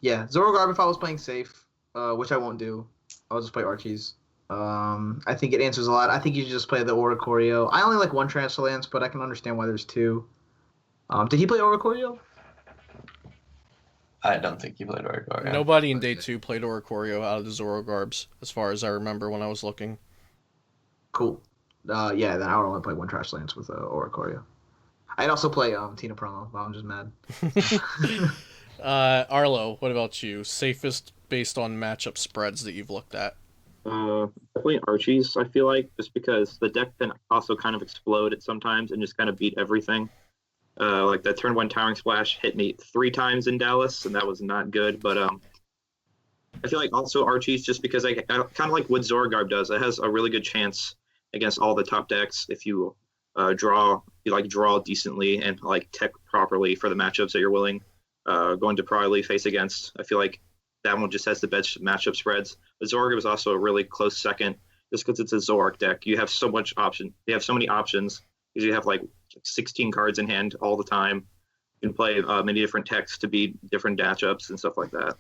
yeah, Zorogarb if I was playing safe, which I won't do. I'll just play Archie's. I think it answers a lot. I think you should just play the Oricorio. I only like 1 Trash Lance, but I can understand why there's 2. Did he play Oricorio? I don't think he played Oricorio. Nobody in day 2 played Oricorio out of the Zorogarbs, as far as I remember when I was looking. Cool. Yeah, then I would only play 1 Trash Lance with Oricorio. I'd also play Tina Promo, but I'm just mad. Arlo, what about you? Safest based on matchup spreads that you've looked at? Definitely Archie's, I feel like, just because the deck can also kind of explode at sometimes and just kind of beat everything. Like that turn 1 Towering Splash hit me 3 times in Dallas, and that was not good. But I feel like also Archie's, just because I kind of like what Zorogarb does. It has a really good chance against all the top decks if you draw decently and like tech properly for the matchups that you're going to probably face against. I feel like that one just has the best matchup spreads. But Zorgarb is also a really close second, just because it's a Zorak deck. You have so much option. You have so many options because you have like 16 cards in hand all the time. You can play many different techs to beat different matchups and stuff like that.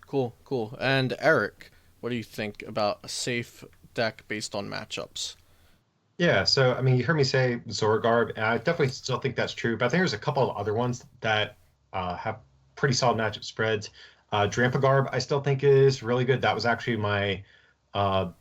Cool. And Eric, what do you think about a safe deck based on matchups? Yeah, so I mean, you heard me say Zorogarb, and I definitely still think that's true. But I think there's a couple of other ones that have pretty solid matchup spreads. Drampagarb, I still think is really good. That was actually my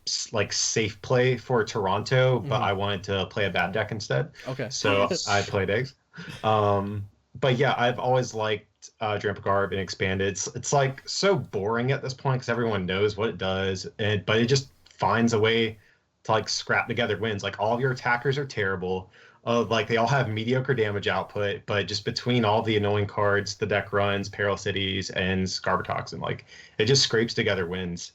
safe play for Toronto, but I wanted to play a bad deck instead. Okay. So I played eggs. But yeah, I've always liked Drampagarb and Expanded. It's like so boring at this point because everyone knows what it does, but it just finds a way to like scrap together wins. Like all of your attackers are terrible. Like they all have mediocre damage output, but just between all the annoying cards the deck runs, Peril Cities and Scarbertoxin, like it just scrapes together wins.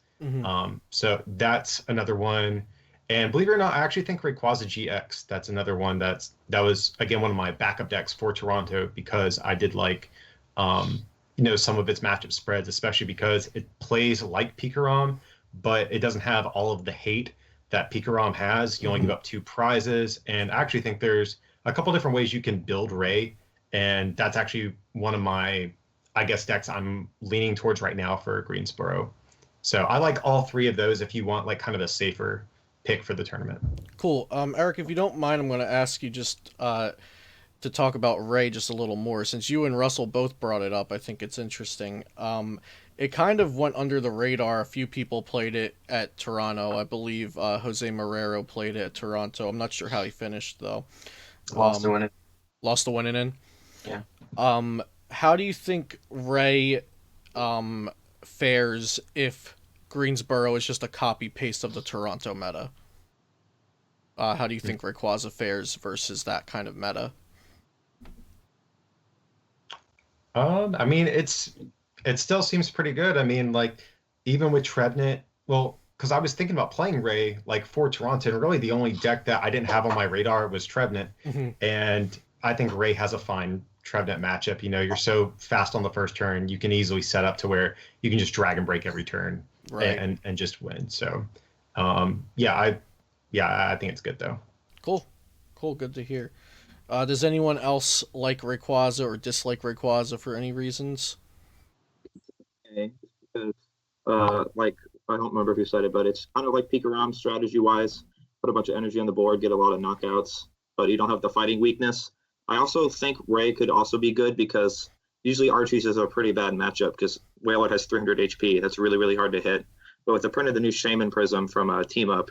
So that's another one. And believe it or not, I actually think Rayquaza Gx, that's another one that was again one of my backup decks for Toronto because I did like some of its matchup spreads, especially because it plays like Picarom, but it doesn't have all of the hate that Picarom has. You only give up 2 prizes, and I actually think there's a couple different ways you can build Ray, and that's actually one of my, I guess, decks I'm leaning towards right now for Greensboro. So I like all 3 of those if you want like kind of a safer pick for the tournament. Cool. Eric, if you don't mind, I'm going to ask you just to talk about Ray just a little more. Since you and Russell both brought it up, I think it's interesting. It kind of went under the radar. A few people played it at Toronto. I believe Jose Marrero played it at Toronto. I'm not sure how he finished, though. Lost to win it. Lost the winning in? Yeah. How do you think Ray fares if Greensboro is just a copy-paste of the Toronto meta? How do you think Rayquaza fares versus that kind of meta? I mean, it still seems pretty good. I mean, like, even with Trevenant, well, because I was thinking about playing Ray, like, for Toronto, and really the only deck that I didn't have on my radar was Trevenant. And I think Ray has a fine Trevenant matchup. You know, you're so fast on the first turn, you can easily set up to where you can just drag and break every turn, right, and just win. So, I think it's good, though. Cool. Good to hear. Does anyone else like Rayquaza or dislike Rayquaza for any reasons? Okay, because like I don't remember if you said it, but it's kind of like Pikarom strategy wise. Put a bunch of energy on the board, get a lot of knockouts, but you don't have the fighting weakness. I also think Ray could also be good because usually Archie's is a pretty bad matchup because Wailord has 300 HP. That's really, really hard to hit. But with the print of the new Shaman Prism from Team Up,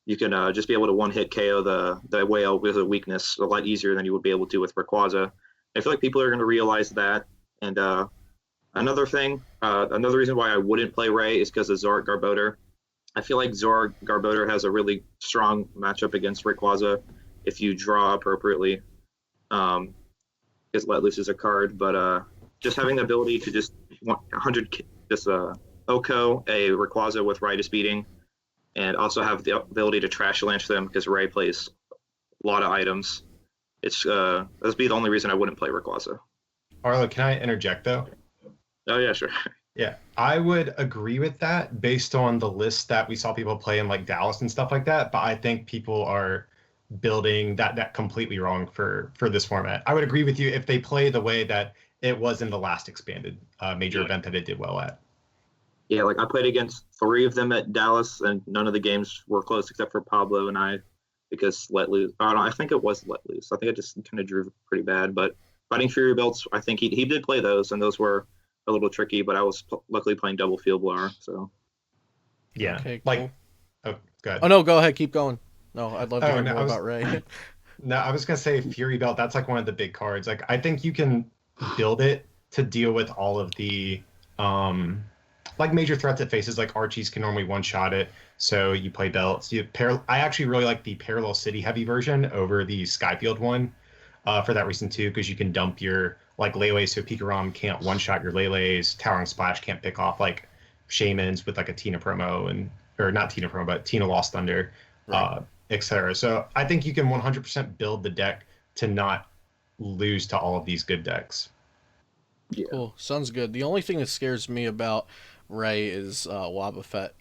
you can just be able to one-hit KO the whale with a weakness a lot easier than you would be able to with Rayquaza. I feel like people are going to realize that. And another reason why I wouldn't play Ray is because of Zoroark Garbodor. I feel like Zoroark Garbodor has a really strong matchup against Rayquaza if you draw appropriately. Because Let Loose is a card, but just having the ability to just 100 Oko a Rayquaza with Rider Speeding, and also have the ability to trash launch them because Ray plays a lot of items. It's that'd be the only reason I wouldn't play Rayquaza. Arlo, can I interject though? Oh yeah, sure. Yeah, I would agree with that based on the list that we saw people play in like Dallas and stuff like that. But I think people are building that completely wrong for this format. I would agree with you if they play the way that it was in the last expanded major event that it did well at. Yeah, like I played against 3 of them at Dallas, and none of the games were close except for Pablo and I, because Let Loose. I think it was Let Loose. I think it just kind of drew pretty bad. But Fighting Fury Belts, I think he did play those, and those were a little tricky. But I was luckily playing double Field Blower, so. Yeah, okay, like, cool. Oh, go ahead. Oh no, go ahead, keep going. No, I'd love to hear more about Ray. No, I was gonna say Fury Belt. That's like one of the big cards. Like I think you can build it to deal with all of the like major threats it faces. Like Archie's can normally one-shot it, so you play belts. I actually really like the Parallel City heavy version over the Skyfield one for that reason too, because you can dump your like Lele, so Pikarom can't one-shot your Lele's. Towering Splash can't pick off like Shamans with like a Tina promo or not Tina promo, but Tina Lost Thunder, right. Etc. So I think you can 100% build the deck to not lose to all of these good decks. Yeah. Cool, sounds good. The only thing that scares me about Ray is Wobbuffet.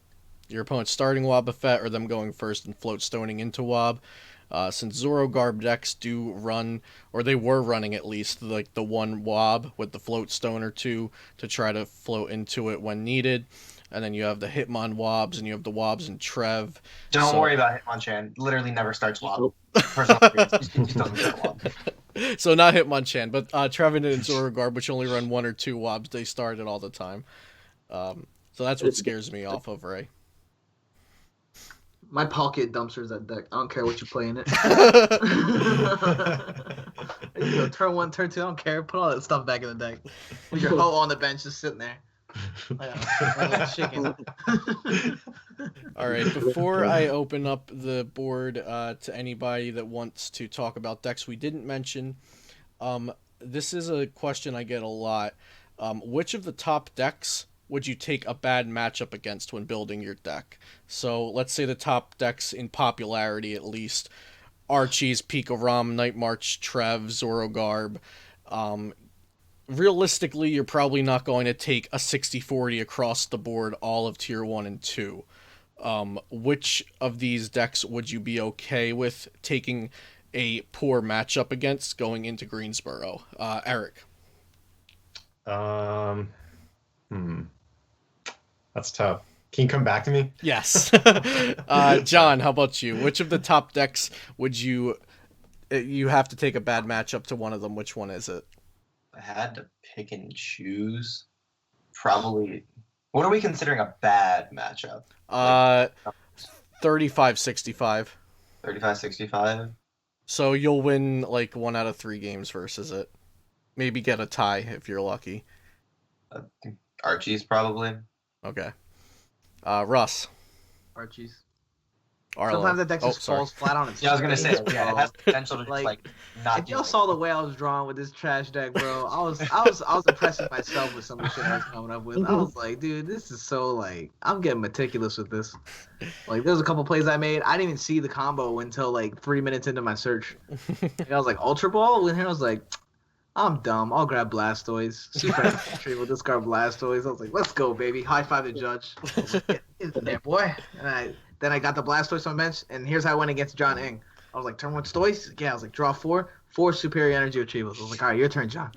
Your opponent's starting Wobbuffet or them going first and float stoning into Wob. Since Zorogarb decks do run, or they were running at least, like the one Wob with the float stone or two to try to float into it when needed. And then you have the Hitmon Wobs and you have the Wobs and Trev. Don't worry about Hitmonchan. Literally never starts Wob. Just doesn't start Wob. So not Hitmonchan, but Trevenant and Zorogarb, which only run 1 or 2 Wobs, they start it all the time. So that's what scares me off of Ray. My pocket dumpsters that deck. I don't care what you play in it. You go turn 1, turn 2. I don't care. Put all that stuff back in the deck. With your hoe on the bench, just sitting there. Like chicken. All right. Before I open up the board to anybody that wants to talk about decks we didn't mention, this is a question I get a lot. Which of the top decks would you take a bad matchup against when building your deck? So let's say the top decks in popularity, at least: Archie's, Pikarom, Night March, Trev, Zorogarb. Realistically, you're probably not going to take a 60-40 across the board, all of tier 1 and 2. Which of these decks would you be okay with taking a poor matchup against going into Greensboro? Eric. That's tough. Can you come back to me? Yes. John, how about you? Which of the top decks would you have to take a bad matchup to one of them? Which one is it? I had to pick and choose. Probably. What are we considering a bad matchup? 35-65. 35-65. So you'll win like 1 out of 3 games versus it. Maybe get a tie if you're lucky. Archie's probably. Okay. Russ. Archie's. Arlo. Sometimes the deck just falls flat on its Yeah, I was gonna say, face, yeah, it bro. has potential to just, Like, not. If y'all saw the way I was drawing with this trash deck, bro, I was impressing myself with some of the shit I was coming up with. I was like, dude, this is so like I'm getting meticulous with this. Like, there's a couple plays I made. I didn't even see the combo until like 3 minutes into my search. And I was like, Ultra Ball? And here I was like, I'm dumb. I'll grab Blastoise. Super entry will discard Blastoise. I was like, let's go, baby. High five the judge. I was like, get in there, boy. And then I got the Blastoise on bench, and here's how I went against John Ing. I was like, turn 1 Stoise? Yeah, I was like, draw 4 superior energy retrievals. I was like, all right, your turn, John.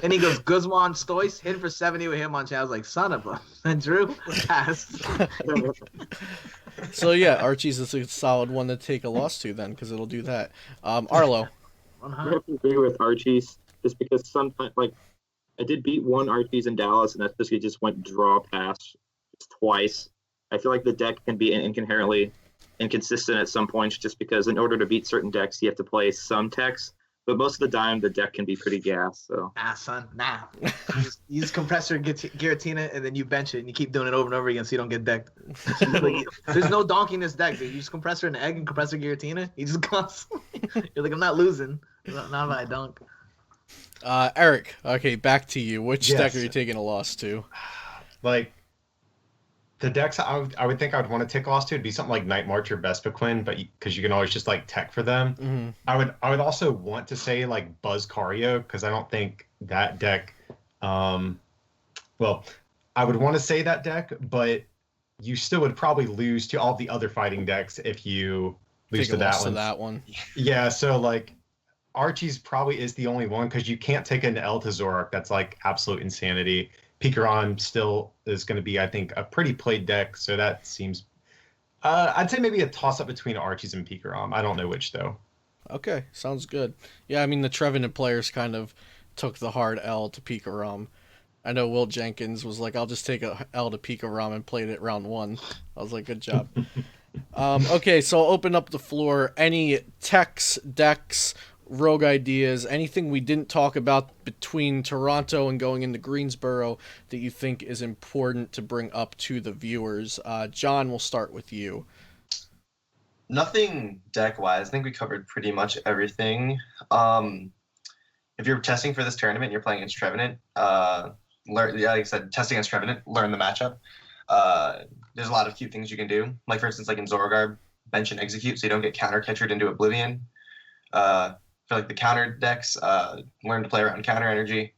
Then he goes, Guzman Stoise, hit for 70 with Hitmonchan. I was like, son of a. And Drew, pass. So yeah, Archie's is a solid one to take a loss to then, because it'll do that. Arlo. I have to agree with Archie's just because sometimes, like, I did beat one Archie's in Dallas, and that's because he just went draw pass just twice. I feel like the deck can be inherently inconsistent at some points just because in order to beat certain decks, you have to play some techs. But most of the time, the deck can be pretty gas. So. Nah, son, nah. Use Compressor Giratina, and then you bench it, and you keep doing it over and over again so you don't get decked. Like, there's no donkey in this deck, dude. You use Compressor and Egg and Compressor Giratina, you just constantly. You're like, I'm not losing. Not if I dunk. Eric, okay, back to you. Which Yes. deck are you taking a loss to? Like, the decks I would think I would want to take a loss to would be something like Night March or Vespiquen, but because you can always just like tech for them. Mm-hmm. I would also want to say like Buzz Cario because I don't think that deck. Well, I would want to say that deck, but you still would probably lose to all the other fighting decks if you lose Take a to loss that one. to that one. Yeah, so like Archie's probably is the only one because you can't take an L to Zoroark. That's like absolute insanity. Pikarom still is going to be, I think, a pretty played deck. So that seems, I'd say maybe a toss up between Archie's and Pikarom. I don't know which though. Okay, sounds good. Yeah, I mean the Trevenant players kind of took the hard L to Pikarom. I know Will Jenkins was like, I'll just take a L to Pikarom and played it round 1. I was like, good job. Okay, so I'll open up the floor. Any techs, decks, rogue ideas, anything we didn't talk about between Toronto and going into Greensboro that you think is important to bring up to the viewers? John, we'll start with you. Nothing deck-wise. I think we covered pretty much everything. If you're testing for this tournament, you're playing against Trevenant. Like I said, testing against Trevenant, learn the matchup. There's a lot of cute things you can do. Like, for instance, like in Zorogarb, bench and execute so you don't get counter-catchered into Oblivion. For like the counter decks, learn to play around counter energy.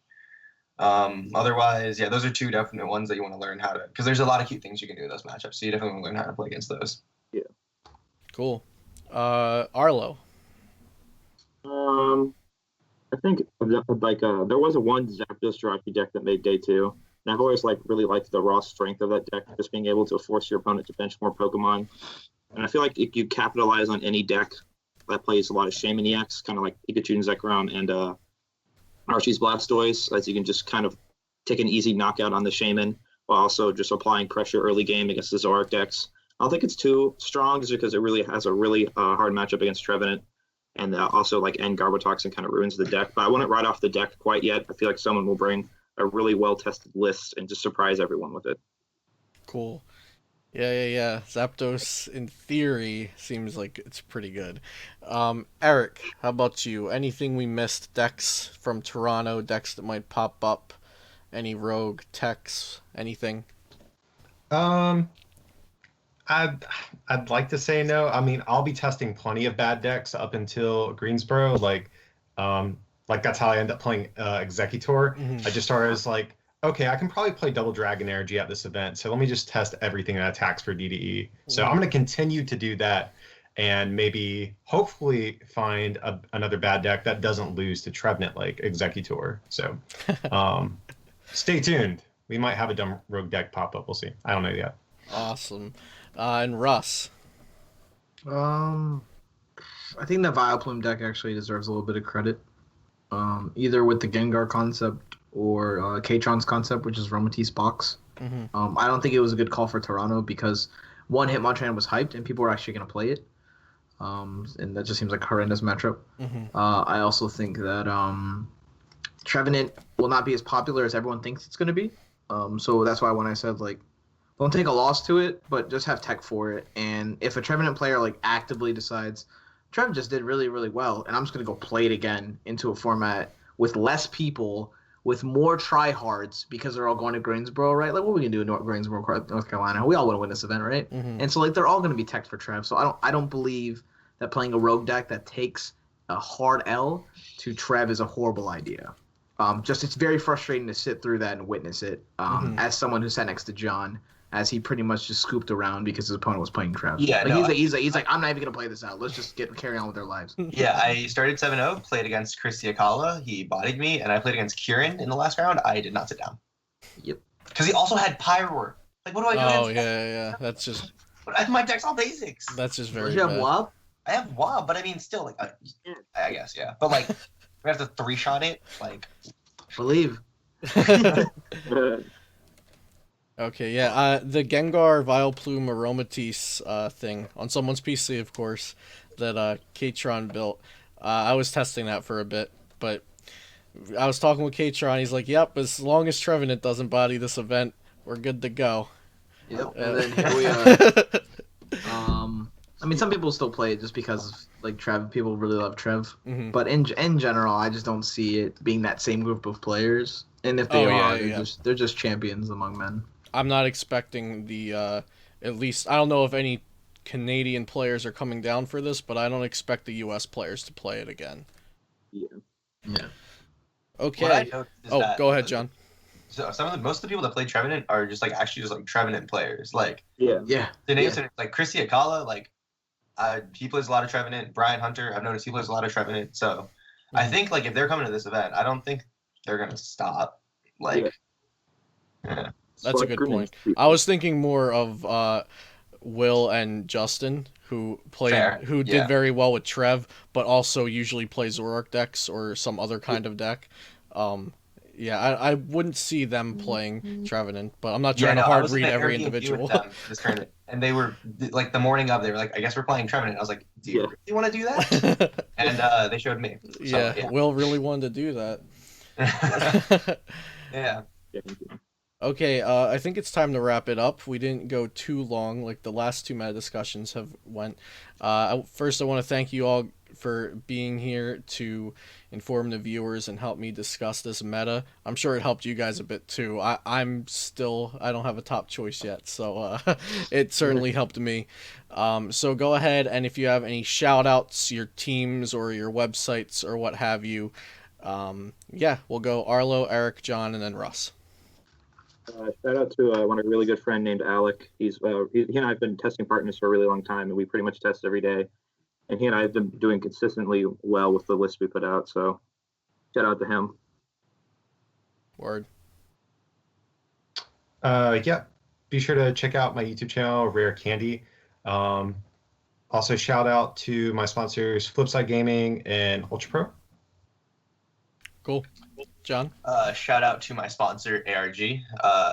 Otherwise, yeah, those are 2 definite ones that you want to learn how to, because there's a lot of cute things you can do in those matchups. So you definitely want to learn how to play against those. Yeah. Cool. Arlo. I think like there was a one Zapdos Jirachi deck that made day 2, and I've always like really liked the raw strength of that deck, just being able to force your opponent to bench more Pokemon. And I feel like if you capitalize on any deck that plays a lot of Shaman EX, kind of like Pikachu and Zekrom and Archie's Blastoise, as you can just kind of take an easy knockout on the Shaman while also just applying pressure early game against the Zoroark decks. I don't think it's too strong just because it really has a really hard matchup against Trevenant, and also like end Garbotoxin kind of ruins the deck. But I wouldn't write off the deck quite yet. I feel like someone will bring a really well-tested list and just surprise everyone with it. Cool. Yeah. Zapdos, in theory, seems like it's pretty good. Eric, how about you? Anything we missed? Decks from Toronto, decks that might pop up? Any rogue techs? Anything? I'd like to say no. I mean, I'll be testing plenty of bad decks up until Greensboro. Like that's how I end up playing Executor. Mm-hmm. I just started as like, okay, I can probably play Double Dragon Energy at this event, so let me just test everything that attacks for DDE. So I'm going to continue to do that and maybe hopefully find another bad deck that doesn't lose to Trevenant like Executor. So stay tuned. we might have a dumb rogue deck pop up. We'll see. I don't know yet. Awesome. And Russ. I think the Vileplume deck actually deserves a little bit of credit. Either with the Gengar concept or Katron's concept, which is Romatis box. Mm-hmm. I don't think it was a good call for Toronto because one, Hitmonchan was hyped and people were actually going to play it. And that just seems like a horrendous matchup. Mm-hmm. I also think that Trevenant will not be as popular as everyone thinks it's going to be. So that's why when I said, like, don't take a loss to it, but just have tech for it. And if a Trevenant player, like, actively decides, Trev just did really, really well, and I'm just going to go play it again into a format with less people, with more tryhards, because they're all going to Greensboro, right? Like, what are we going to do in Greensboro, North Carolina? We all want to win this event, right? Mm-hmm. And so, like, they're all going to be tech for Trev. So I don't believe that playing a rogue deck that takes a hard L to Trev is a horrible idea. Just it's very frustrating to sit through that and witness it as someone who sat next to John, as he pretty much just scooped around because his opponent was playing Trev. Yeah, like, he's like, I'm not even gonna play this out. Let's just carry on with their lives. Yeah, I started 7-0, played against Chris Diakala. He bodied me, and I played against Kieran in the last round. I did not sit down. Yep. Because he also had Pyroar. Like, what do I do? Oh, yeah. That's just... My deck's all basics. That's just very Did you have bad. Wob? I have Wob, but I mean, still, like, I guess, yeah. But, like, we have to 3-shot it. Like, Believe. Okay, yeah. The Gengar, Vileplume, Aromatisse thing on someone's PC, of course, that Katron built. I was testing that for a bit, but I was talking with Katron. He's like, "Yep, as long as Trevenant doesn't body this event, we're good to go." Yep. And then here we are. I mean, some people still play it just because, like, Trev. People really love Trev, Mm-hmm. but in general, I just don't see it being that same group of players. And if they they're just champions among men. I'm not expecting the at least I don't know if any Canadian players are coming down for this, but I don't expect the US players to play it again. Yeah. Okay. what I noticed is that Go ahead, John. So most of the people that play Trevenant are just like actually just like Trevenant players. Like Yeah. Yeah. the names are like Chris Diakala, like he plays a lot of Trevenant. Brian Hunter, I've noticed he plays a lot of Trevenant. So I think like if they're coming to this event, I don't think they're gonna stop. Like yeah. That's a good point. I was thinking more of Will and Justin, who did very well with Trev, but also usually play Zoroark decks or some other kind of deck. I wouldn't see them playing Trevenant, but I'm not trying to hard read every individual. With them this tournament, and they were like the morning of, they were like, "I guess we're playing Trevenant." I was like, "Do you really want to do that?" And they showed me. So, yeah, Will really wanted to do that. Yeah. Okay, I think it's time to wrap it up. We didn't go too long, like the last two meta discussions have went. First, I want to thank you all for being here to inform the viewers and help me discuss this meta. I'm sure it helped you guys a bit too. I don't have a top choice yet, so it certainly helped me. So go ahead, and if you have any shout outs, your teams or your websites or what have you, we'll go Arlo, Eric, John, and then Russ. Shout out to one of a really good friend named Alec. He and I have been testing partners for a really long time, and we pretty much test every day. And he and I have been doing consistently well with the list we put out. So shout out to him. Word. Be sure to check out my YouTube channel, Rare Candy. Also, shout out to my sponsors, Flipside Gaming and Ultra Pro. Cool. John? Shout out to my sponsor, ARG.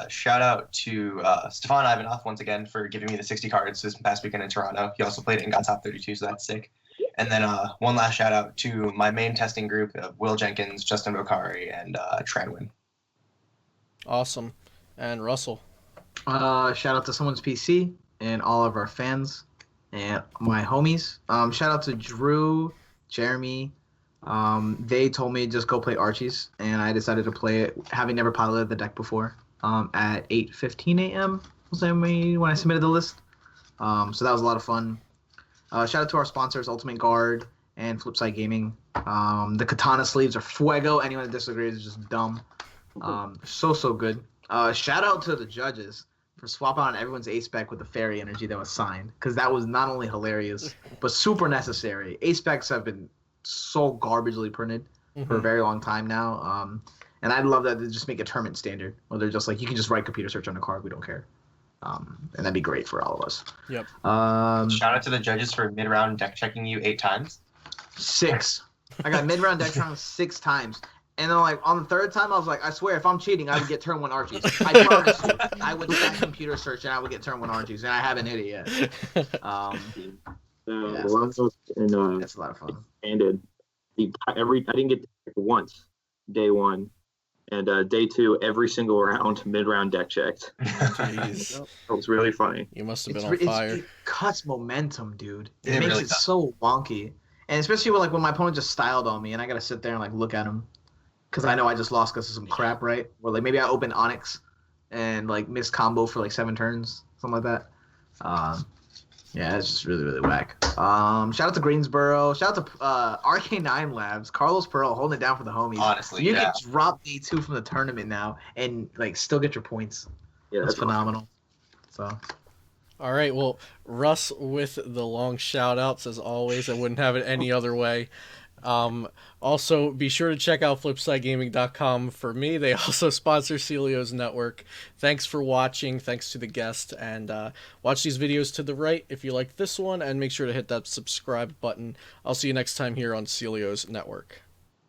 Shout out to Stefan Ivanov once again for giving me the 60 cards this past weekend in Toronto. He also played it and got top 32, so that's sick. And then one last shout out to my main testing group of Will Jenkins, Justin Vocari, and Tranwin. Awesome. And Russell? Shout out to someone's PC and all of our fans and my homies. Shout out to Drew, Jeremy. They told me just go play Archies, and I decided to play it, having never piloted the deck before, at 8:15 a.m. was when I submitted the list. So that was a lot of fun. Shout out to our sponsors, Ultimate Guard and Flipside Gaming. The katana sleeves are fuego. Anyone that disagrees is just dumb. So good. Shout out to the judges for swapping on everyone's ace spec with the fairy energy that was signed, because that was not only hilarious but super necessary. Ace specs have been so garbagely printed for a very long time now. And I'd love that to just make a tournament standard, where they're just like, you can just write computer search on a card, we don't care. And that'd be great for all of us. Yep. Shout out to the judges for mid-round deck checking you 8 times. 6. I got mid-round deck round 6 times. And then, like, on the 3rd time, I was like, I swear, if I'm cheating, I would get turn 1 Archies. I promise you. I would stack computer search, and I would get turn 1 Archies, and I haven't hit it yet. The ones in That's a lot of fun. expanded. I didn't get deck once, day 1, and day 2, every single round, mid-round deck checked. Jeez. It was really funny. You must have been on fire. It cuts momentum, dude. It It makes really it does. so wonky. And especially when my opponent just styled on me, and I got to sit there and, like, look at him. Because I know I just lost because of some crap, right? Or, like, maybe I opened Onyx and, like, missed combo for, like, 7 turns. Something like that. Yeah, it's just really, really whack. Shout out to Greensboro. Shout out to RK9 Labs. Carlos Pearl holding it down for the homies. Honestly, You yeah. can drop day 2 from the tournament now and like still get your points. Yeah, That's awesome. phenomenal. So All right, well, Russ with the long shout outs as always. I wouldn't have it any other way. Also, be sure to check out flipsidegaming.com for me. They also sponsor Celio's network. Thanks for watching. Thanks to the guest. And watch these videos to the right if you like this one. And make sure to hit that subscribe button. I'll see you next time here on Celio's network.